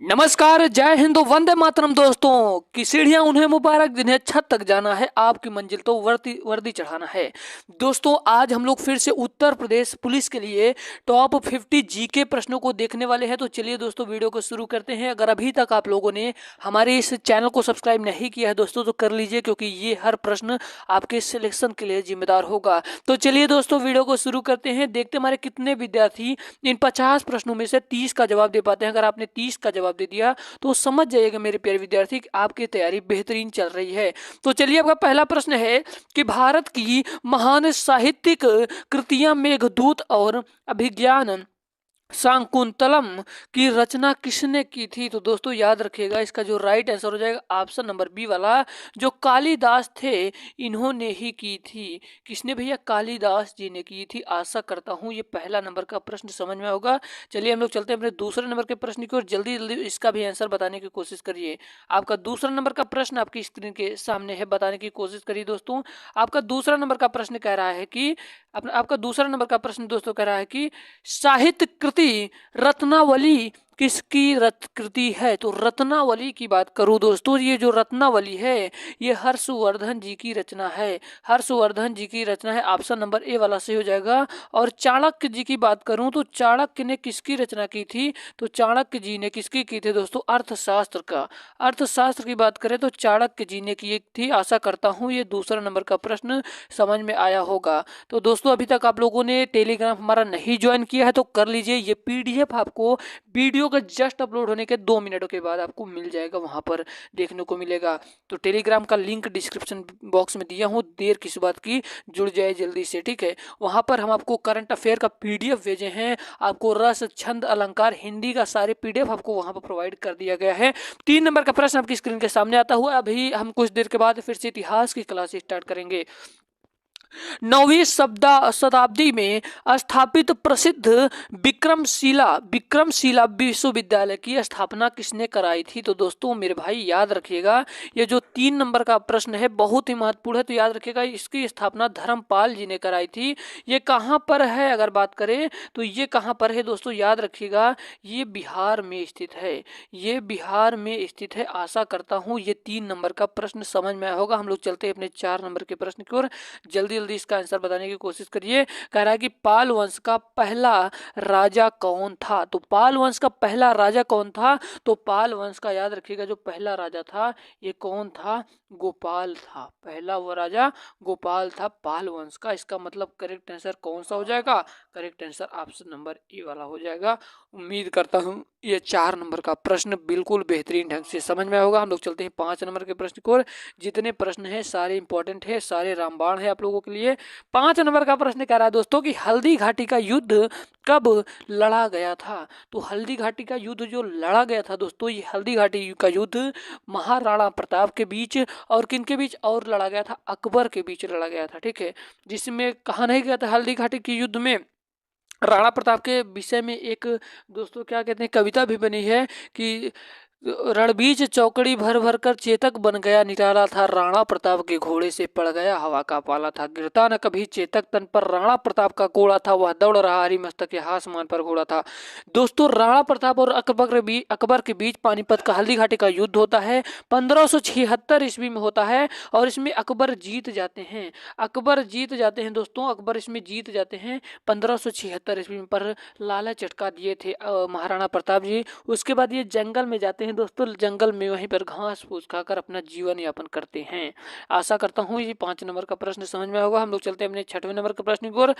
नमस्कार, जय हिंद, वंदे मातरम। दोस्तों की सीढ़ियां उन्हें मुबारक जिन्हें छत तक जाना है, आपकी मंजिल तो वर्दी वर्दी चढ़ाना है। दोस्तों आज हम लोग फिर से उत्तर प्रदेश पुलिस के लिए टॉप 50 जीके प्रश्नों को देखने वाले हैं। तो चलिए दोस्तों वीडियो को शुरू करते हैं। अगर अभी तक आप लोगों ने हमारे इस चैनल को सब्सक्राइब नहीं किया है दोस्तों तो कर लीजिए, क्योंकि ये हर प्रश्न आपके सिलेक्शन के लिए जिम्मेदार होगा। तो चलिए दोस्तों वीडियो को शुरू करते हैं। देखते हमारे कितने विद्यार्थी इन 50 प्रश्नों में से 30 का जवाब दे पाते हैं। अगर आपने 30 का जवाब दे दिया तो समझ जाइएगा मेरे प्यारे विद्यार्थी कि आपकी तैयारी बेहतरीन चल रही है। तो चलिए आपका पहला प्रश्न है कि भारत की महान साहित्यिक कृतियां मेघदूत और अभिज्ञान शाकुंतलम की रचना किसने की थी? तो दोस्तों याद रखिएगा, इसका जो राइट आंसर हो जाएगा ऑप्शन नंबर बी वाला, जो कालिदास थे इन्होंने ही की थी। किसने भैया? कालिदास जी ने की थी। आशा करता हूं ये पहला नंबर का प्रश्न समझ में होगा। चलिए हम लोग चलते हैं अपने दूसरे नंबर के प्रश्न की ओर। जल्दी जल्दी इसका भी आंसर बताने की कोशिश करिए। आपका दूसरा नंबर का प्रश्न आपकी स्क्रीन के सामने है, बताने की कोशिश करिए दोस्तों। आपका दूसरा नंबर का प्रश्न कह रहा है कि आपका दूसरा नंबर का प्रश्न दोस्तों कह रहा है कि साहित्य कृति रत्नावली किसकी कृति है? तो रत्नावली की बात करूं दोस्तों, ये जो रत्नावली है ये हर्षवर्धन जी की रचना है। हर्षवर्धन जी की रचना है। ऑप्शन नंबर ए वाला सही हो जाएगा। और चाणक्य जी की बात करूं तो चाणक्य ने किसकी रचना की थी? तो चाणक्य जी ने किसकी की थी दोस्तों? अर्थशास्त्र का। अर्थशास्त्र की बात करें तो चाणक्य जी ने की थी। आशा करता हूं ये दूसरा नंबर का प्रश्न समझ में आया होगा। तो दोस्तों अभी तक आप लोगों ने टेलीग्राम हमारा नहीं ज्वाइन किया है तो कर लीजिए। ये पीडीएफ आपको वीडियो का जस्ट अपलोड होने के 2 मिनटों के बाद आपको मिल जाएगा, वहां पर देखने को मिलेगा। तो टेलीग्राम का लिंक डिस्क्रिप्शन बॉक्स में दिया हूँ, देर किस बात की, जुड़ जाए जल्दी से, ठीक है। वहां पर हम आपको करंट अफेयर का पीडीएफ भेजे हैं, आपको रस छंद अलंकार हिंदी का सारे पीडीएफ आपको वहां पर प्रोवाइड कर दिया गया है। 3 नंबर का प्रश्न आपकी स्क्रीन के सामने आता हुआ। अभी हम कुछ देर के बाद फिर से इतिहास की क्लास स्टार्ट करेंगे। 9वीं शताब्दी में स्थापित प्रसिद्ध विक्रमशिला विश्वविद्यालय की स्थापना किसने कराई थी? तो दोस्तों मेरे भाई याद रखिएगा, ये जो 3 नंबर का प्रश्न है बहुत ही महत्वपूर्ण है। तो याद रखिएगा, इसकी स्थापना धर्मपाल जी ने कराई थी। ये कहाँ पर है अगर बात करें तो ये कहाँ पर है दोस्तों? याद रखिएगा, ये बिहार में स्थित है। ये बिहार में स्थित है। आशा करता हूँ ये 3 नंबर का प्रश्न समझ में आया होगा। हम लोग चलते हैं अपने 4 नंबर के प्रश्न की ओर। जल्दी जल्दी इसका आंसर बताने की कोशिश करिए। कह रहा है कि पाल वंश का पहला राजा कौन था? तो पाल वंश का पहला राजा कौन था? तो पाल वंश का याद रखिएगा जो पहला राजा था ये कौन था? गोपाल था। पहला वो राजा गोपाल था पाल वंश का। इसका मतलब करेक्ट आंसर कौन सा हो जाएगा? Correct answer option number A वाला हो जाएगा। उम्मीद करता हूं ये 4 नंबर का प्रश्न बिल्कुल बेहतरीन ढंग से समझ में होगा। हम लोग चलते हैं 5 नंबर के प्रश्न की ओर। जितने प्रश्न हैं सारे इंपॉर्टेंट है, सारे रामबाण है आप लोगों के लिए। 5 नंबर का प्रश्न कह रहा है दोस्तों कि हल्दी घाटी का युद्ध कब लड़ा गया था? तो हल्दी घाटी का युद्ध जो लड़ा गया था दोस्तों, ये हल्दी घाटी का युद्ध महाराणा प्रताप के बीच और किन के बीच और लड़ा गया था? अकबर के बीच लड़ा गया था, ठीक है। जिसमें कहा नहीं गया था हल्दी घाटी के युद्ध में राणा प्रताप के विषय में एक दोस्तों क्या कहते हैं कविता भी बनी है कि रणबीच चौकड़ी भर भर कर चेतक बन गया निराला था, राणा प्रताप के घोड़े से पड़ गया हवा का पाला था, गिरता न कभी चेतक तन पर राणा प्रताप का कोड़ा था, वह दौड़ रहा हरी मस्तक के आसमान पर घोड़ा था। दोस्तों राणा प्रताप और अकबर के बीच पानीपत का हल्दी घाटी का युद्ध होता है। 1576 ईस्वी में होता है और इसमें अकबर जीत जाते हैं। अकबर जीत जाते हैं दोस्तों, अकबर इसमें जीत जाते हैं 1576 ईस्वी में। पर लाला झटका दिए थे महाराणा प्रताप जी। उसके बाद ये जंगल में जाते हैं दोस्तों, जंगल में वहीं पर घास फूस खाकर अपना जीवन यापन करते हैं। आशा करता हूं ये 5 नंबर का प्रश्न समझ में होगा। हम लोग चलते हैं अपने 6वें नंबर के प्रश्न की ओर।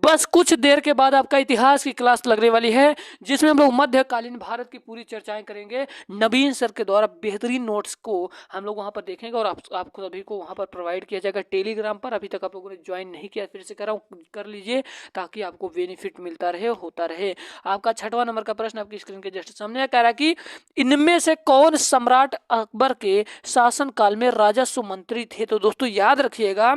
बस कुछ देर के बाद आपका इतिहास की क्लास लगने वाली है, जिसमें हम लोग मध्यकालीन भारत की पूरी चर्चाएं करेंगे। नवीन सर के द्वारा बेहतरीन नोट्स को हम लोग वहां पर देखेंगे और आपको सभी को वहां पर प्रोवाइड किया जाएगा टेलीग्राम पर। अभी तक आप लोगों ने ज्वाइन नहीं किया, फिर से कर रहा हूँ, कर लीजिए ताकि आपको बेनिफिट मिलता रहे, होता रहे। आपका 6वां नंबर का प्रश्न आपकी स्क्रीन के जस्ट सामने कह रहा है कि इनमें से कौन सम्राट अकबर के शासनकाल में राजस्व मंत्री थे? तो दोस्तों याद रखिएगा,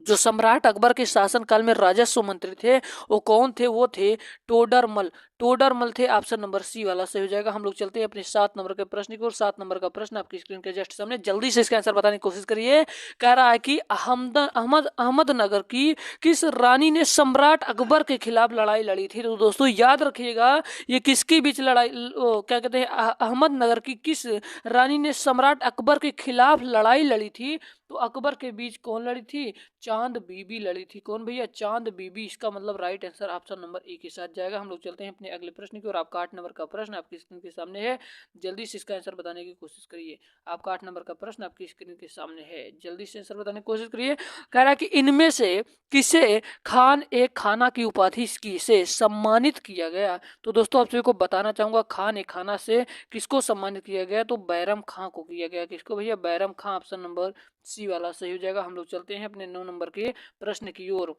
जो सम्राट अकबर के शासनकाल में राजस्व मंत्री थे वो कौन थे? वो थे टोडरमल। टोडरमल थे। ऑप्शन नंबर सी वाला सही हो जाएगा। हम लोग चलते हैं अपने 7 नंबर के प्रश्न की ओर। 7 नंबर का प्रश्न आपकी स्क्रीन के जस्ट सामने, जल्दी से इसका आंसर बताने की कोशिश करिए। कह रहा है कि अहमदनगर की किस रानी ने सम्राट अकबर के खिलाफ लड़ाई लड़ी थी? तो दोस्तों याद रखिएगा, ये किसके बीच लड़ाई, क्या कहते हैं, अहमदनगर की किस रानी ने सम्राट अकबर के खिलाफ लड़ाई लड़ी थी? तो अकबर के बीच कौन लड़ी थी? चांद बीबी लड़ी थी। कौन भैया? चांद बीबी। इसका मतलब right answer option number A के साथ जाएगा। हम लोग चलते हैं अपने अगले प्रश्न की ओर। आपका 8 नंबर का प्रश्न आपकी स्क्रीन के सामने है, जल्दी से इसका आंसर बताने की कोशिश करिए। आपका 8 नंबर का प्रश्न आपकी स्क्रीन के सामने है, जल्दी से आंसर बताने की कोशिश करिए। कह रहा है कि इनमें से किसे खान ए खाना की उपाधि से सम्मानित किया गया? तो दोस्तों आप सभी को बताना चाहूंगा, खान ए खाना से किसको सम्मानित किया गया? तो बैरम खां को किया गया। किसको भैया? बैरम खां। ऑप्शन नंबर सी वाला सही हो जाएगा। हम लोग चलते हैं अपने 9 नंबर के प्रश्न की ओर।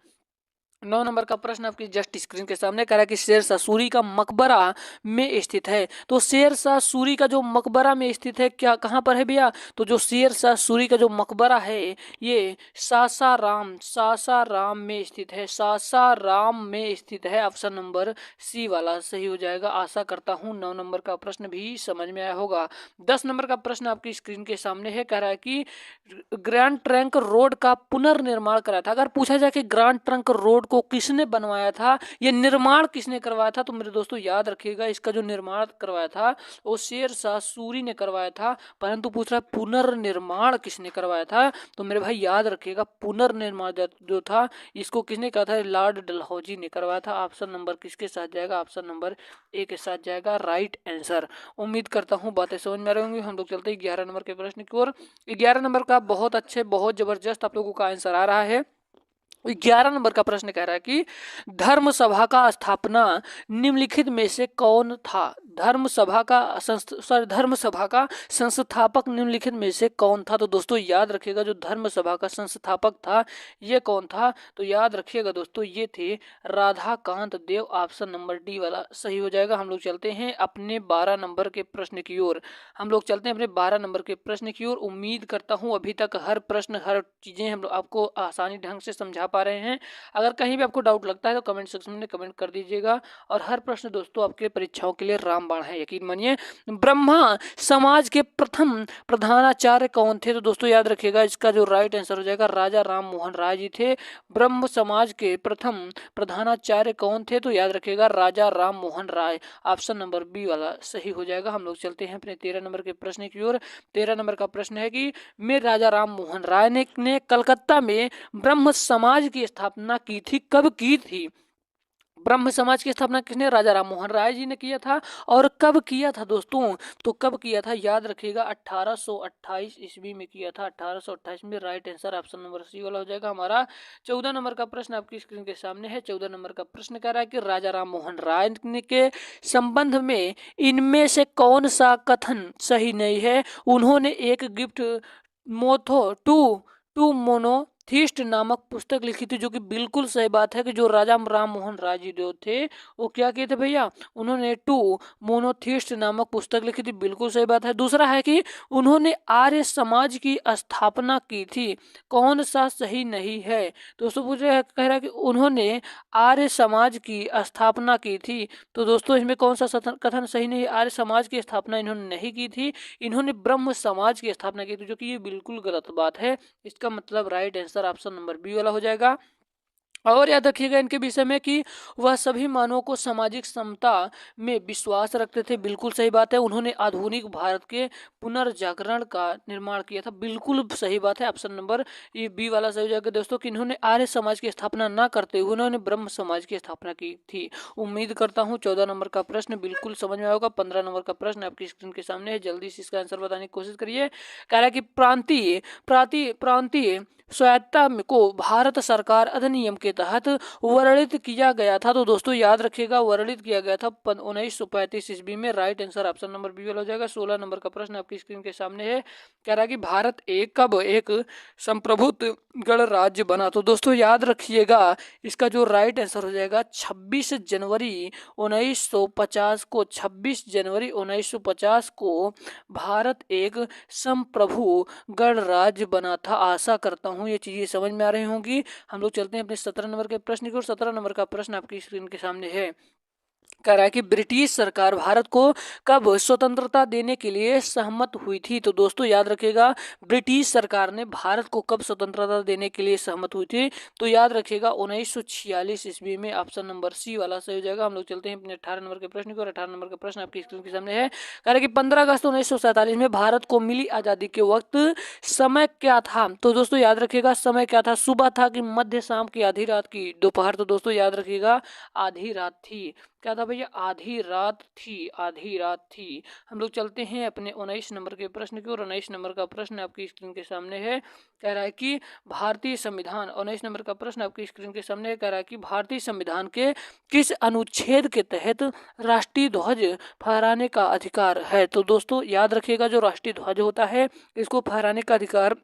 9 नंबर का प्रश्न आपकी जस्ट स्क्रीन के सामने कह रहा है कि शेरशाह सूरी का मकबरा में स्थित है। तो शेरशाह सूरी का जो मकबरा में स्थित है, क्या कहाँ पर है भैया? तो जो शेरशाह सूरी का जो मकबरा है ये सासाराम में स्थित है। सासाराम में स्थित है। ऑप्शन नंबर सी वाला सही हो जाएगा। आशा करता हूँ 9 नंबर का प्रश्न भी समझ में आया होगा। 10 नंबर का प्रश्न आपकी स्क्रीन के सामने है। कह रहा है कि ग्रैंड ट्रंक रोड का पुनर्निर्माण कराया था। अगर पूछा जाए कि ग्रैंड ट्रंक रोड को किसने बनवाया था, ये निर्माण किसने करवाया था, तो मेरे दोस्तों याद रखिएगा, इसका जो निर्माण करवाया था वो शेरशाह सूरी ने करवाया था। परंतु पूछ रहा है पुनर्निर्माण किसने करवाया था, तो मेरे भाई याद रखिएगा पुनर्निर्माण जो था इसको किसने कहा था? लॉर्ड डलहौजी ने करवाया था। ऑप्शन नंबर किसके साथ जाएगा? ऑप्शन नंबर ए के साथ जाएगा राइट आंसर। उम्मीद करता हूँ बातें समझ में आ रही होंगी। हम लोग चलते हैं 11 नंबर के प्रश्न की ओर। 11 नंबर का बहुत अच्छे, बहुत जबरदस्त आप लोगों का आंसर आ रहा है। 11 नंबर का प्रश्न कह रहा है कि धर्म सभा का स्थापना निम्नलिखित में से कौन था? धर्म सभा का संस्थापक निम्नलिखित में से कौन था? तो दोस्तों याद रखिएगा, जो धर्म सभा का संस्थापक था ये कौन था? तो याद रखिएगा दोस्तों, ये थे राधाकांत देव। ऑप्शन नंबर डी वाला सही हो जाएगा। हम लोग चलते हैं अपने 12 नंबर के प्रश्न की ओर। उम्मीद करता हूँ अभी तक हर प्रश्न, हर चीजें हम लोग आपको आसानी ढंग से समझा पा रहे हैं। अगर कहीं भी आपको डाउट लगता है तो कमेंट सेक्शन में कमेंट कर दीजिएगा। और हर प्रश्न दोस्तों आपके परीक्षाओं के लिए रामबाण है, यकीन मानिए। ब्रह्मा समाज के प्रथम प्रधानाचार्य कौन थे? तो दोस्तों याद रखिएगा, इसका जो राइट आंसर हो जाएगा राजा राम मोहन राय जी थे। ब्रह्म समाज के प्रथम प्रधानाचार्य कौन थे? तो याद रखिएगा राजा Ram Mohan Roy. Option number B वाला सही हो जाएगा। हम लोग चलते हैं अपने 13 नंबर के प्रश्न की ओर। 13 नंबर का प्रश्न है कि में राजा राम मोहन राय ने कलकत्ता में ब्रह्म समाज की स्थापना की थी, कब की थी? ब्रह्म समाज की स्थापना किसने? राजा राम मोहन राय जी ने किया था। और कब किया था दोस्तों? तो कब किया था याद रखिएगा 1828 ईस्वी में किया था। 1828 में right answer option number C वाला हो जाएगा हमारा। 14 नंबर का प्रश्न आपकी स्क्रीन के सामने है। 14 नंबर का प्रश्न कह रहा है कि राजा राम मोहन राय के संबंध में इनमें से कौन सा कथन सही नहीं है? उन्होंने एक गिफ्ट मोथो टू मोनोथिस्ट नामक पुस्तक लिखी थी, जो कि बिल्कुल सही बात है कि जो राजा राम मोहन राय जी जो थे वो क्या किए थे भैया? उन्होंने टू मोनोथिस्ट नामक पुस्तक लिखी थी, बिल्कुल सही बात है। दूसरा है कि उन्होंने आर्य समाज की स्थापना की थी, कौन सा सही नहीं है? दोस्तों पूछ रहे कह रहा है कि उन्होंने आर्य समाज की स्थापना की थी। तो दोस्तों इसमें कौन सा कथन सही नहीं? आर्य समाज की स्थापना इन्होंने नहीं की थी, इन्होंने ब्रह्म समाज की स्थापना की थी, जो कि ये बिल्कुल गलत बात है। इसका मतलब right answer option number B वाला हो जाएगा। और याद रखिएगा इनके विषय में कि वह सभी मानवों को सामाजिक समता में विश्वास रखते थे, बिल्कुल सही बात है। उन्होंने आधुनिक भारत के पुनर्जागरण का निर्माण किया था, बिल्कुल सही बात है। ऑप्शन नंबर ये बी वाला सही हो जाएगा दोस्तों कि इन्होंने आर्य समाज की स्थापना ना करते हुए उन्होंने ब्रह्म समाज की स्थापना की थी। उम्मीद करता हूँ 14 नंबर का प्रश्न बिल्कुल समझ में आएगा। 15 नंबर का प्रश्न आपकी स्क्रीन के सामने है, जल्दी से इसका आंसर बताने की कोशिश करिए। कह रहा है कि प्रांतीय स्वायत्तता को भारत सरकार अधिनियम के तहत वर्णित किया गया था। तो दोस्तों याद रखिएगा वर्णित किया गया था 1935 ईस्वी में। Right answer option number B वाला हो जाएगा। 16 नंबर का प्रश्न आपकी स्क्रीन के सामने है। कह रहा है कि भारत कब एक संप्रभुत्व गणराज्य बना? तो दोस्तों याद रखिएगा इसका जो राइट आंसर हो जाएगा 26 जनवरी 1950 को। 26 जनवरी 1950 को भारत एक संप्रभु गणराज्य बना था। आशा करता हूँ हूँ ये चीजें समझ में आ रही होंगी। हम लोग चलते हैं अपने 17 नंबर के प्रश्न की ओर। 17 नंबर का प्रश्न आपकी स्क्रीन के सामने है। कह रहा है कि ब्रिटिश सरकार भारत को कब स्वतंत्रता देने के लिए सहमत हुई थी। तो दोस्तों याद रखिएगा, ब्रिटिश सरकार ने भारत को कब स्वतंत्रता देने के लिए सहमत हुई थी। तो याद रखिएगा 1946 ईस्वी में। ऑप्शन नंबर सी वाला सही हो जाएगा। हम लोग चलते हैं अपने 18 नंबर के प्रश्न की ओर। 18 नंबर का प्रश्न आपकी स्क्रीन के सामने है। कह रहा है कि 15 अगस्त 1947 में भारत को मिली आजादी के वक्त समय क्या था। तो दोस्तों याद रखिएगा समय क्या था, सुबह था कि मध्य शाम की, आधी रात की, दोपहर। तो दोस्तों याद रखिएगा आधी रात थी। क्या था भैया, आधी रात थी, आधी रात थी। हम लोग चलते हैं अपने 19 नंबर के प्रश्न की ओर। 19 नंबर का प्रश्न आपकी स्क्रीन के सामने है। कह रहा है कि भारतीय संविधान, 19 नंबर का प्रश्न आपकी स्क्रीन के सामने है। कह रहा है कि भारतीय संविधान के किस अनुच्छेद के तहत राष्ट्रीय ध्वज फहराने का अधिकार है। तो दोस्तों याद रखिएगा जो राष्ट्रीय ध्वज होता है इसको फहराने का अधिकार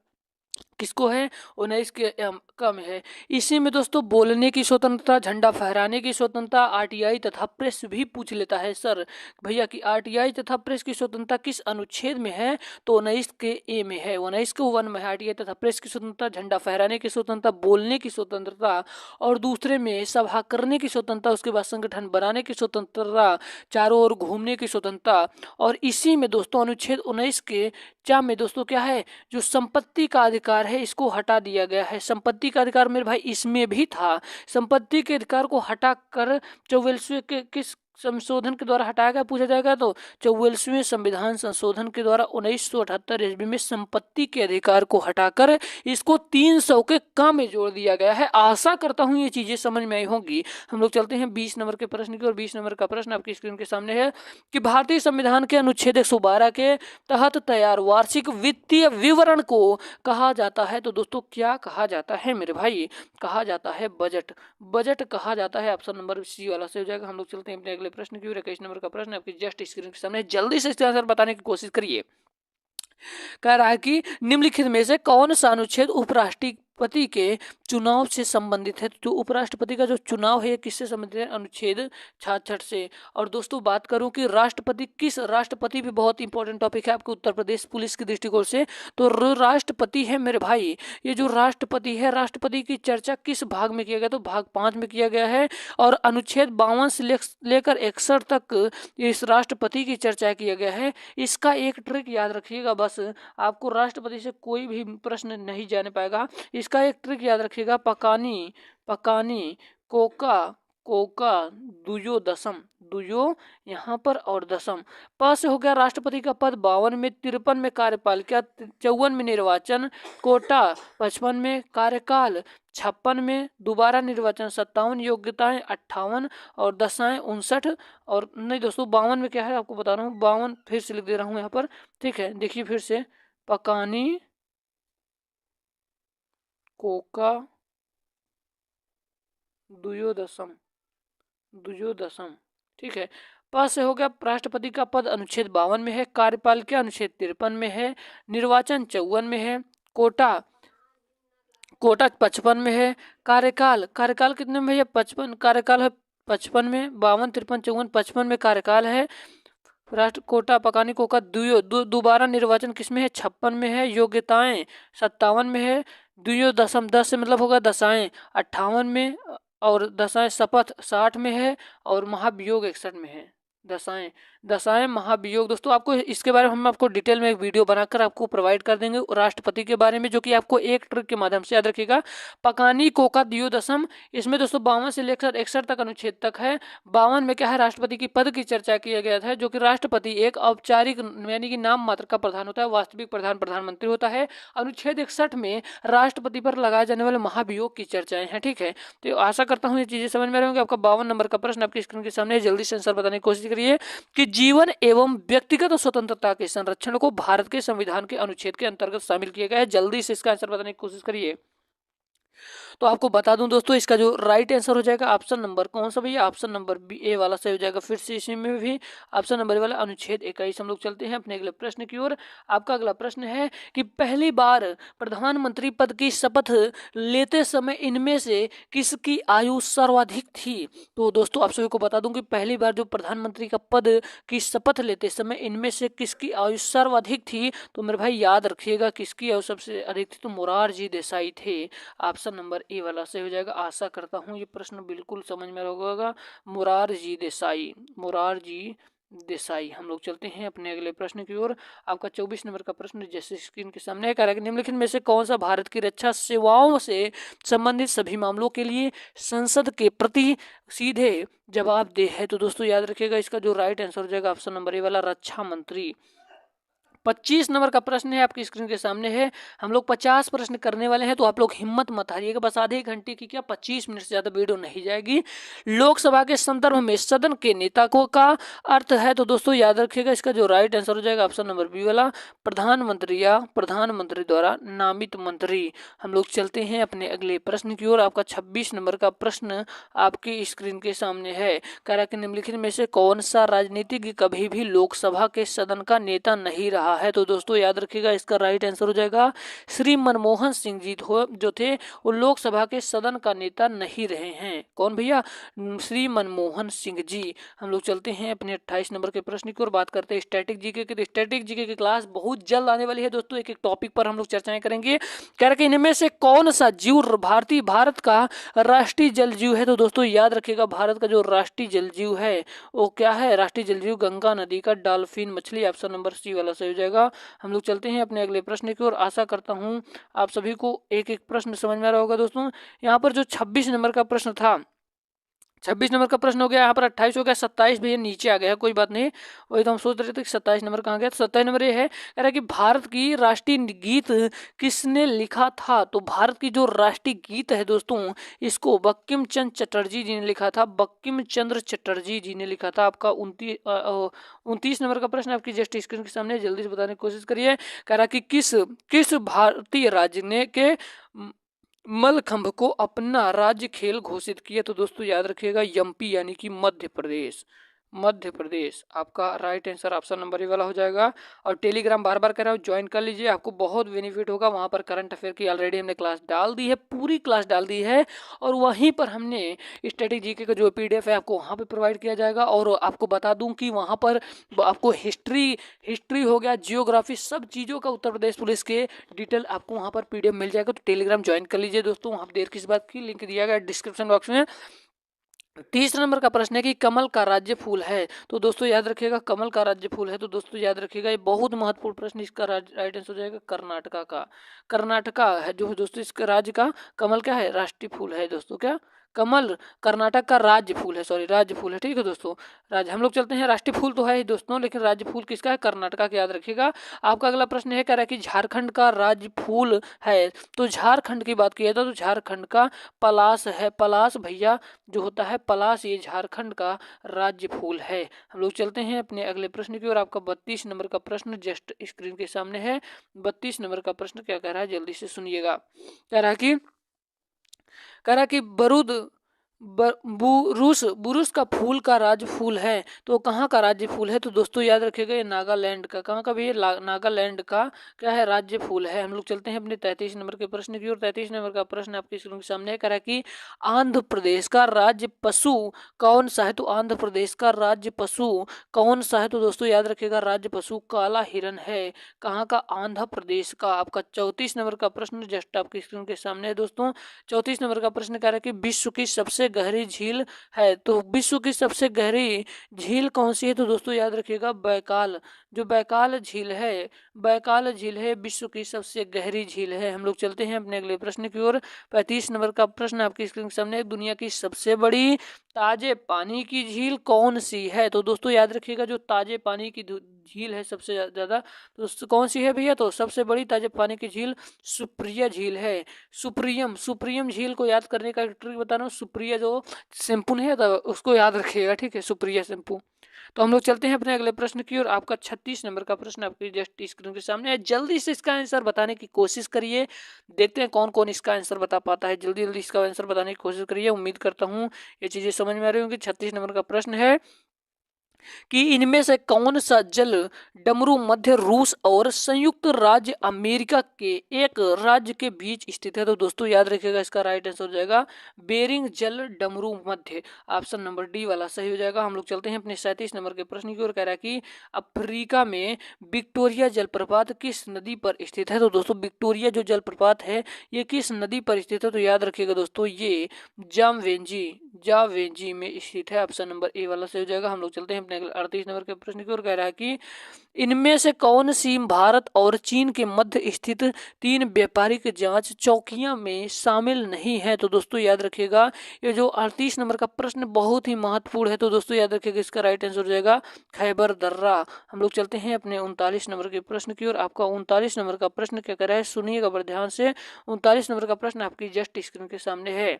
किसको है, 19 के कम है। इसी में दोस्तों बोलने की स्वतंत्रता, झंडा फहराने की स्वतंत्रता, आरटीआई तथा प्रेस भी पूछ लेता है सर भैया कि आरटीआई तथा प्रेस की स्वतंत्रता किस अनुच्छेद में है। तो 19 के ए में है, 19 के 1 में है। आरटीआई तथा प्रेस की स्वतंत्रता, झंडा फहराने की स्वतंत्रता, बोलने की स्वतंत्रता और दूसरे में सभा करने की स्वतंत्रता, उसके बाद संगठन बनाने की स्वतंत्रता, चारों ओर घूमने की स्वतंत्रता। और इसी में दोस्तों अनुच्छेद 19 के 4 में दोस्तों क्या है, जो संपत्ति का अधिकार है इसको हटा दिया गया है। संपत्ति का अधिकार मेरे भाई इसमें भी था। संपत्ति के अधिकार को हटाकर 44वें के किस संशोधन के द्वारा हटाया गया पूछा जाएगा। तो 44वें संविधान संशोधन के द्वारा 1978 ईस्वी में संपत्ति के अधिकार को हटाकर इसको 300 के कम में जोड़ दिया गया है। आशा करता हूं ये चीजें समझ में आई होंगी। हम लोग चलते हैं 20 नंबर के प्रश्न की ओर। 20 नंबर का प्रश्न आपकी स्क्रीन के सामने है कि भारतीय संविधान के अनुच्छेद 112 के तहत तैयार वार्षिक वित्तीय विवरण को कहा जाता है। तो दोस्तों क्या कहा जाता है मेरे भाई, कहा जाता है बजट। बजट कहा जाता है। ऑप्शन नंबर सी वाला से हो जाएगा। हम लोग चलते हैं अपने अगले प्रश्न की ओर। 21 नंबर का प्रश्न आपकी जस्ट स्क्रीन के सामने, जल्दी से इसका आंसर बताने की कोशिश करिए। कह रहा है कि निम्नलिखित में से कौन सा अनुच्छेद उपराष्ट्रपति के चुनाव से संबंधित है। तो उपराष्ट्रपति का जो चुनाव है किससे संबंधित है, अनुच्छेद 66 से। और दोस्तों बात करूं कि राष्ट्रपति किस, राष्ट्रपति भी बहुत इंपॉर्टेंट टॉपिक है आपके उत्तर प्रदेश पुलिस के दृष्टिकोण से। तो राष्ट्रपति है मेरे भाई, ये जो राष्ट्रपति है, राष्ट्रपति की चर्चा किस भाग में किया गया, तो भाग 5 में किया गया है। और अनुच्छेद 52 से लेकर 61 तक इस राष्ट्रपति की चर्चा किया गया है। इसका एक ट्रिक याद रखिएगा, बस आपको राष्ट्रपति से कोई भी प्रश्न नहीं जाने पाएगा। इसका एक ट्रिक याद रखिएगा, पकानी पकानी कोका कोका दुयो दशम, दुयो यहाँ पर और दशम। प से हो गया राष्ट्रपति का पद 52 में, 53 में कार्यपालिका, 54 में निर्वाचन, कोटा 55 में, कार्यकाल 56 में, दोबारा निर्वाचन 57, योग्यताएं 58 और दशाएं 59। और नहीं दोस्तों 52 में क्या है आपको बता रहा हूँ, 52 फिर से लिख दे रहा हूँ यहाँ पर, ठीक है। देखिए फिर से, पकानी कोका दुयो दशम, दुयो दशम, ठीक है। प से हो गया राष्ट्रपति का पद अनुच्छेद 52 में है, कार्यपालिका अनुच्छेद 53 में है, निर्वाचन 54 में है, कोटा कोटा 55 में है, कार्यकाल कार्यकाल कितने में है, 55 कार्यकाल है 55 में, 52 53 54 55 में कार्यकाल है। राष्ट्र कोटा पकानी कोका दोबारा निर्वाचन किसमें है, 56 में है, योग्यताएं 57 में है, दुयो दशम 10 से मतलब होगा दशाएं 58 में, और दशाएं शपथ 60 में है, और महाभियोग 61 में है। दशाएं दशाएं महाभियोग दोस्तों आपको इसके बारे में हम आपको डिटेल में एक वीडियो बनाकर आपको प्रोवाइड कर देंगे राष्ट्रपति के बारे में, जो कि आपको एक ट्रिक के माध्यम से याद रखिएगा। पकानी कोका दियो दशम, इसमें दोस्तों 52 से लेकर 61 तक अनुच्छेद तक है। 52 में क्या है, राष्ट्रपति की पद की चर्चा किया गया था, जो कि राष्ट्रपति एक औपचारिक यानी कि नाम मात्र का प्रधान होता है, वास्तविक प्रधान प्रधानमंत्री होता है। अनुच्छेद 61 में राष्ट्रपति पर लगाए जाने वाले महाभियोग की चर्चाएं हैं, ठीक है। तो आशा करता हूँ ये चीजें समझ में आ रही होंगी। आपका 52 नंबर का प्रश्न आपकी स्क्रीन के सामने, जल्दी से आंसर बताने की कोशिश करिए कि जीवन एवं व्यक्तिगत स्वतंत्रता के संरक्षण को भारत के संविधान के अनुच्छेद के अंतर्गत शामिल किया गया है। जल्दी से इसका आंसर बताने की कोशिश करिए। तो आपको बता दूं दोस्तों, इसका जो राइट आंसर हो जाएगा ऑप्शन नंबर कौन सा भैया, ऑप्शन नंबर बी ए वाला सही हो जाएगा। फिर से इसी में भी ऑप्शन नंबर वाला अनुच्छेद 21। हम लोग चलते हैं अपने अगले प्रश्न की ओर। आपका अगला प्रश्न है कि पहली बार प्रधानमंत्री पद की शपथ लेते समय इनमें से किसकी आयु सर्वाधिक थी। तो दोस्तों आप सभी को बता दूं कि पहली बार जो प्रधानमंत्री का पद की शपथ लेते समय इनमें से किसकी आयु सर्वाधिक थी। तो मेरे भाई याद रखिएगा किसकी आयु सबसे अधिक थी, तो मोरारजी देसाई थे। ऑप्शन नंबर ए वाला सही हो जाएगा। आशा करता हूँ ये प्रश्न बिल्कुल समझ में होगा। मोरारजी देसाई, मोरारजी देसाई। हम लोग चलते हैं अपने अगले प्रश्न की ओर। आपका 24 नंबर का प्रश्न जैसे स्क्रीन के सामने है, कह रहा है कि निम्नलिखित में से कौन सा भारत की रक्षा सेवाओं से संबंधित सभी मामलों के लिए संसद के प्रति सीधे जवाबदेह है। तो दोस्तों याद रखिएगा इसका जो राइट आंसर हो जाएगा ऑप्शन नंबर ए वाला, रक्षा मंत्री। 25 नंबर का प्रश्न है आपकी स्क्रीन के सामने है। हम लोग 50 प्रश्न करने वाले हैं, तो आप लोग हिम्मत मत हारिएगा। बस आधे घंटे की क्या 25 मिनट से ज़्यादा वीडियो नहीं जाएगी। लोकसभा के संदर्भ में सदन के नेता को का अर्थ है। तो दोस्तों याद रखिएगा इसका जो राइट आंसर हो जाएगा ऑप्शन नंबर बी वाला, प्रधानमंत्री या प्रधानमंत्री द्वारा नामित मंत्री। हम लोग चलते हैं अपने अगले प्रश्न की ओर। आपका 26 नंबर का प्रश्न आपकी स्क्रीन के सामने है। कह रहा कि निम्नलिखित में से कौन सा राजनीतिज्ञ कभी भी लोकसभा के सदन का नेता नहीं रहा है। तो दोस्तों याद रखिएगा इसका राइट आंसर हो जाएगा श्री मनमोहन सिंह जी जो थे वो लोकसभा के सदन का नेता नहीं रहे हैं। कौन भैया, श्री मनमोहन सिंह जी। हम लोग चलते हैं अपने 28 नंबर के प्रश्न की ओर। बात करते हैं स्टैटिक जीके की। स्टैटिक जीके की क्लास बहुत जल्द आने वाली है दोस्तों। एक एक टॉपिक पर हम लोग चर्चाएं करेंगे। कह रहे कि इनमें से कौन सा जीव भारत का राष्ट्रीय जल जीव है। तो दोस्तों याद रखिएगा भारत का जो राष्ट्रीय जल जीव है वो क्या है, राष्ट्रीय जल जीव गंगा नदी का डॉल्फिन मछली। ऑप्शन नंबर सी वाला सही हो जाएगा। हम लोग चलते हैं अपने अगले प्रश्न की ओर। आशा करता हूं आप सभी को एक एक प्रश्न समझ में आ रहा होगा दोस्तों। यहाँ पर जो 26 नंबर का प्रश्न था, 26 नंबर का प्रश्न हो गया, यहाँ पर 28 हो गया, 27 भी नीचे आ गया है, कोई बात नहीं। वही तो हम सोच रहे थे कि 27 नंबर कहाँ गया। तो 27 नंबर ये है, कह रहा है कि भारत की राष्ट्रीय गीत किसने लिखा था। तो भारत की जो राष्ट्रीय गीत है दोस्तों इसको बंकिम चंद्र चटर्जी जी ने लिखा था। बंकिम चंद्र चटर्जी जी ने लिखा था। आपका 29 नंबर का प्रश्न आपकी जस्ट स्क्रीन के सामने, जल्दी से बताने की कोशिश करिए। कह रहा कि किस भारतीय राज्य ने के मलखंभ को अपना राज्य खेल घोषित किया। तो दोस्तों याद रखिएगा एमपी यानी कि मध्य प्रदेश। मध्य प्रदेश आपका right answer option number A वाला हो जाएगा। और टेलीग्राम बार बार कर रहा हूँ, ज्वाइन कर लीजिए, आपको बहुत बेनिफिट होगा। वहाँ पर करंट अफेयर की ऑलरेडी हमने क्लास डाल दी है, पूरी क्लास डाल दी है। और वहीं पर हमने स्टैटिक जीके का जो पीडीएफ है आपको वहाँ पर प्रोवाइड किया जाएगा। और आपको बता दूँ कि वहाँ पर आपको हिस्ट्री हो गया, जियोग्राफी, सब चीज़ों का उत्तर प्रदेश पुलिस के डिटेल आपको वहाँ पर पीडीएफ मिल जाएगा। तो टेलीग्राम ज्वाइन कर लीजिए दोस्तों, वहाँ पर देर किस बात की, लिंक दिया गया डिस्क्रिप्शन बॉक्स में। 30 नंबर का प्रश्न है कि कमल का राज्य फूल है। तो दोस्तों याद रखिएगा कमल का राज्य फूल है। तो दोस्तों याद रखिएगा ये बहुत महत्वपूर्ण प्रश्न। इसका राइट आंसर हो जाएगा कर्नाटका का। कर्नाटका है जो दोस्तों इसका राज्य का कमल क्या है, राष्ट्रीय फूल है दोस्तों। क्या कमल कर्नाटक का राज्य फूल है, सॉरी राज्य फूल है, ठीक है दोस्तों। राज्य हम लोग चलते हैं, राष्ट्रीय फूल तो है ही दोस्तों, लेकिन राज्य फूल किसका है, कर्नाटका का। याद रखिएगा। आपका अगला प्रश्न है, कह रहा है कि झारखंड का राज्य फूल है। तो झारखंड की बात किया था तो झारखंड का पलाश है। पलाश भैया जो होता है पलाश, ये झारखंड का राज्य फूल है। हम लोग चलते हैं अपने अगले प्रश्न की ओर। आपका 32 नंबर का प्रश्न जस्ट स्क्रीन के सामने है। 32 नंबर का प्रश्न क्या कह रहा है, जल्दी से सुनिएगा। कह रहा कि बुरुस का फूल का राज्य फूल है। तो कहाँ का राज्य फूल है। तो दोस्तों याद रखिएगा ये नागालैंड का। कहाँ का भी, नागालैंड का क्या है, राज्य फूल है। हम लोग चलते हैं अपने 33 नंबर के प्रश्न की ओर। 33 नंबर का प्रश्न आपके स्क्रीन के सामने कह रहा है कि आंध्र प्रदेश का राज्य पशु कौन सा है। तो आंध्र प्रदेश का राज्य पशु कौन सा है। तो दोस्तों याद रखिएगा राज्य पशु काला हिरन है। कहाँ का, आंध्र प्रदेश का। आपका 34 नंबर का प्रश्न जस्ट आपकी स्क्रीन के सामने है दोस्तों। 34 नंबर का प्रश्न कह रहा है कि विश्व की सबसे गहरी झील है। तो विश्व की सबसे गहरी झील कौन सी है। तो दोस्तों याद रखिएगा बैकाल, जो बैकाल झील है, बैकाल झील है विश्व की सबसे गहरी झील है। हम लोग चलते हैं अपने अगले प्रश्न की ओर। 35 नंबर का प्रश्न आपकी स्क्रीन के सामने, दुनिया की सबसे बड़ी ताजे पानी की झील कौन सी है। तो दोस्तों याद रखिएगा जो ताजे पानी की झील है सबसे ज्यादा, तो कौन सी है भैया। तो सबसे बड़ी ताजे पानी की झील सुप्रिया झील है। सुप्रियम झील को याद करने का ट्रिक बता रहा हूँ। सुप्रिया जो शैम्पू नहीं है तो उसको याद रखिएगा, ठीक है, सुप्रिया शैम्पू। तो हम लोग चलते हैं अपने अगले प्रश्न की ओर। आपका 36 नंबर का प्रश्न आपकी जस्ट स्क्रीन के सामने है। जल्दी से इसका आंसर बताने की कोशिश करिए। देखते हैं कौन कौन इसका आंसर बता पाता है। जल्दी जल्दी इसका आंसर बताने की कोशिश करिए। उम्मीद करता हूँ ये चीजें समझ में आ रही होंगी। 36 नंबर का प्रश्न है कि इनमें से कौन सा जल डमरू मध्य रूस और संयुक्त राज्य अमेरिका के एक राज्य के बीच स्थित है। तो दोस्तों याद रखिएगा, इसका राइट आंसर हो जाएगा बेरिंग जल डमरू मध्य। ऑप्शन नंबर डी वाला सही हो जाएगा। हम लोग चलते हैं अपने 37 नंबर के प्रश्न की ओर। कह रहा है कि अफ्रीका में विक्टोरिया जलप्रपात किस नदी पर स्थित है। तो दोस्तों विक्टोरिया जो जलप्रपात है ये किस नदी पर स्थित है। तो याद रखिएगा दोस्तों, ये जावेंजी में स्थित है। ऑप्शन नंबर ए वाला सही हो जाएगा। हम लोग चलते हैं अपने 38 नंबर के प्रश्न की ओर। कह रहा है कि इनमें से कौन सी भारत और चीन के मध्य स्थित 3 व्यापारिक जांच चौकियां में शामिल नहीं है। तो दोस्तों याद रखिएगा, ये जो 38 नंबर का प्रश्न बहुत ही महत्वपूर्ण है। तो दोस्तों याद रखिएगा, इसका राइट आंसर हो जाएगा खैबर दर्रा। हम लोग चलते हैं अपने 39 नंबर के प्रश्न की ओर। आपका 39 नंबर का प्रश्न क्या कर रहा है, सुनिएगा बड़े ध्यान से। 39 नंबर का प्रश्न आपकी जस्ट स्क्रीन के सामने है।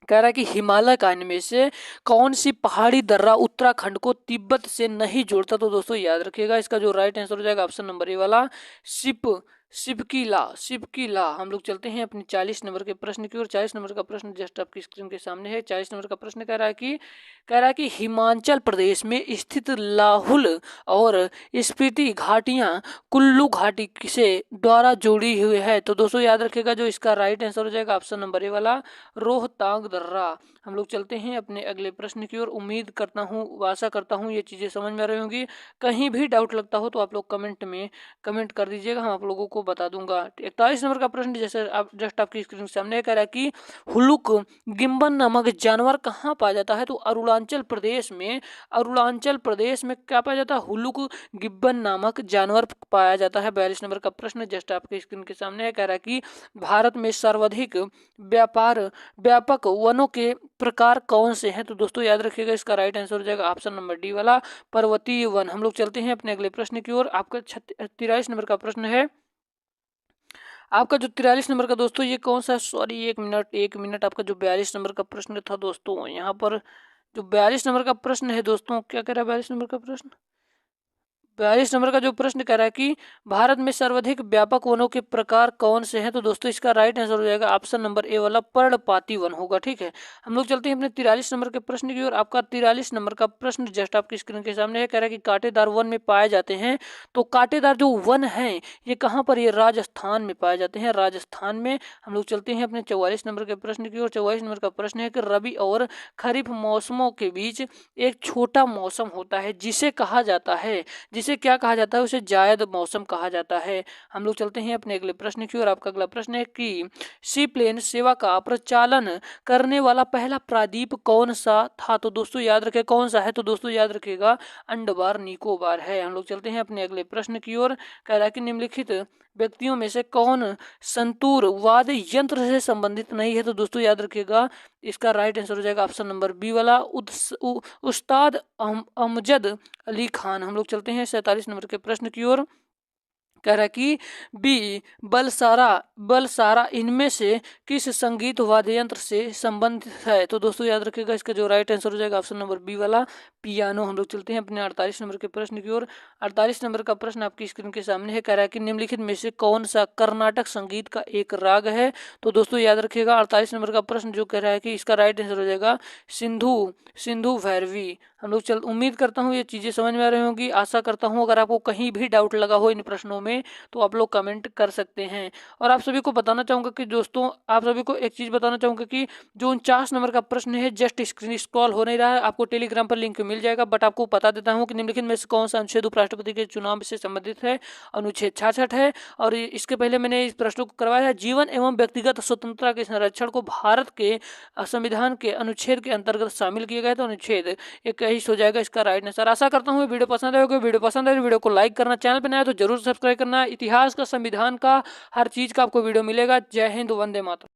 कह रहा है कि हिमालय का इनमें से कौन सी पहाड़ी दर्रा उत्तराखंड को तिब्बत से नहीं जोड़ता। तो दोस्तों याद रखिएगा, इसका जो राइट आंसर हो जाएगा ऑप्शन नंबर ए वाला शिवकीला। हम लोग चलते हैं अपनी 40 नंबर के प्रश्न की ओर। 40 नंबर का प्रश्न जस्ट आपकी स्क्रीन के सामने है। 40 नंबर का प्रश्न कह रहा है कि हिमाचल प्रदेश में स्थित लाहुल और स्पीति घाटियां कुल्लू घाटी से द्वारा जुड़ी हुई है। तो दोस्तों याद रखिएगा, जो इसका राइट आंसर हो जाएगा ऑप्शन नंबर ए वाला रोहतांग दर्रा। हम लोग चलते हैं अपने अगले प्रश्न की ओर। उम्मीद करता हूँ, आशा करता हूँ ये चीजें समझ में आ रही होंगी। कहीं भी डाउट लगता हो तो आप लोग कमेंट में कमेंट कर दीजिएगा, हम आप लोगों को बता दूंगा। 41 नंबर का प्रश्न जैसे आप जस्ट आपकी स्क्रीन के सामने कह रहा है कि हुलुक गिम्बन नामक जानवर कहाँ पाया जाता है। तो अरुणाचल प्रदेश में क्या पाया जाता है, हुलुक गिब्बन नामक जानवर पाया जाता है। 42 नंबर का प्रश्न जस्ट आपके स्क्रीन के सामने है। कह रहा है कि भारत में सर्वाधिक व्यापक वनों के प्रकार कौन से हैं। तो दोस्तों याद रखिएगा, इसका राइट आंसर हो जाएगा ऑप्शन नंबर डी वाला पर्वतीय वन। हम लोग चलते हैं अपने अगले प्रश्न की ओर। आपका 43 नंबर का प्रश्न है। आपका जो 43 नंबर का दोस्तों ये कौन सा, सॉरी एक मिनट, आपका जो 42 नंबर का प्रश्न था दोस्तों, यहाँ पर जो 42 नंबर का प्रश्न है दोस्तों, क्या कह रहा है 42 नंबर का प्रश्न। 42 नंबर का जो प्रश्न कह रहा है कि भारत में सर्वाधिक व्यापक वनों के प्रकार कौन से हैं। तो दोस्तों इसका राइट आंसर हो जाएगा ऑप्शन नंबर ए वाला पर्णपाती वन होगा। ठीक है, हम लोग चलते हैं अपने 43 नंबर के प्रश्न की ओर। आपका 43 नंबर का प्रश्न जस्ट आपकी स्क्रीन के सामने है। कह रहा है कि कांटेदार वन में पाए जाते हैं। तो कांटेदार जो वन है ये कहाँ पर, ये राजस्थान में पाए जाते हैं, राजस्थान में। हम लोग चलते हैं अपने 44 नंबर के प्रश्न की ओर। 44 नंबर का प्रश्न है कि रबी और खरीफ मौसमों के बीच एक छोटा मौसम होता है जिसे कहा जाता है, जिसे क्या कहा जाता है, उसे जायद मौसम कहा जाता है। हम लोग चलते हैं अपने अगले प्रश्न की ओर। आपका अगला प्रश्न है कि सी प्लेन सेवा का प्रचालन करने वाला पहला प्रायद्वीप कौन सा था। तो दोस्तों याद रखें कौन सा है। तो दोस्तों याद रखिएगा अंडमान निकोबार है। हम लोग चलते हैं अपने अगले प्रश्न की ओर। कह रहा है कि निम्नलिखित व्यक्तियों में से कौन संतूर वाद्य यंत्र से संबंधित नहीं है। तो दोस्तों याद रखिएगा, इसका राइट आंसर हो जाएगा ऑप्शन नंबर बी वाला उस्ताद अमजद अली खान। हम लोग चलते हैं 47 नंबर के प्रश्न की ओर। कह रहा है कि बी बलसारा इनमें से किस संगीत वाद्य यंत्र से संबंधित है। तो दोस्तों याद रखिएगा, इसका जो राइट आंसर हो जाएगा ऑप्शन नंबर बी वाला पियानो। हम लोग चलते हैं अपने 48 नंबर के प्रश्न की ओर। 48 नंबर का प्रश्न आपकी स्क्रीन के सामने है। कह रहा है कि निम्नलिखित में से कौन सा कर्नाटक संगीत का एक राग है। तो दोस्तों याद रखिएगा, 48 नंबर का प्रश्न जो कह रहा है कि इसका राइट आंसर हो जाएगा सिंधु भैरवी। हम लोग उम्मीद करता हूँ ये चीजें समझ में आ रही होंगी। आशा करता हूँ अगर आपको कहीं भी डाउट लगा हो इन प्रश्नों में तो आप लोग कमेंट कर सकते हैं। और आप सभी को बताना चाहूंगा कि दोस्तों, आप सभी को एक चीज बताना चाहूंगा कि जो 49 नंबर का प्रश्न है जस्ट स्क्रीन स्क्रॉल हो नहीं रहा है, आपको टेलीग्राम पर लिंक मिल जाएगा। बट आपको बता देता हूँ कि निम्नलिखित में से कौन सा अनुच्छेद उपराष्ट्रपति के चुनाव से संबंधित है। अनुच्छेद 66 है। और इसके पहले मैंने इस प्रश्न को करवाया है, जीवन एवं व्यक्तिगत स्वतंत्रता के संरक्षण को भारत के संविधान के अनुच्छेद के अंतर्गत शामिल किया गया। तो अनुच्छेद 21 हो जाएगा इसका राइट आंसर। आशा करता हूँ वीडियो पसंद आएगा। वीडियो पसंद आए वीडियो को लाइक करना, चैनल पर नया तो जरूर सब्सक्राइब करना। इतिहास का, संविधान का, हर चीज का आपको वीडियो मिलेगा। जय हिंद, वंदे मातरम।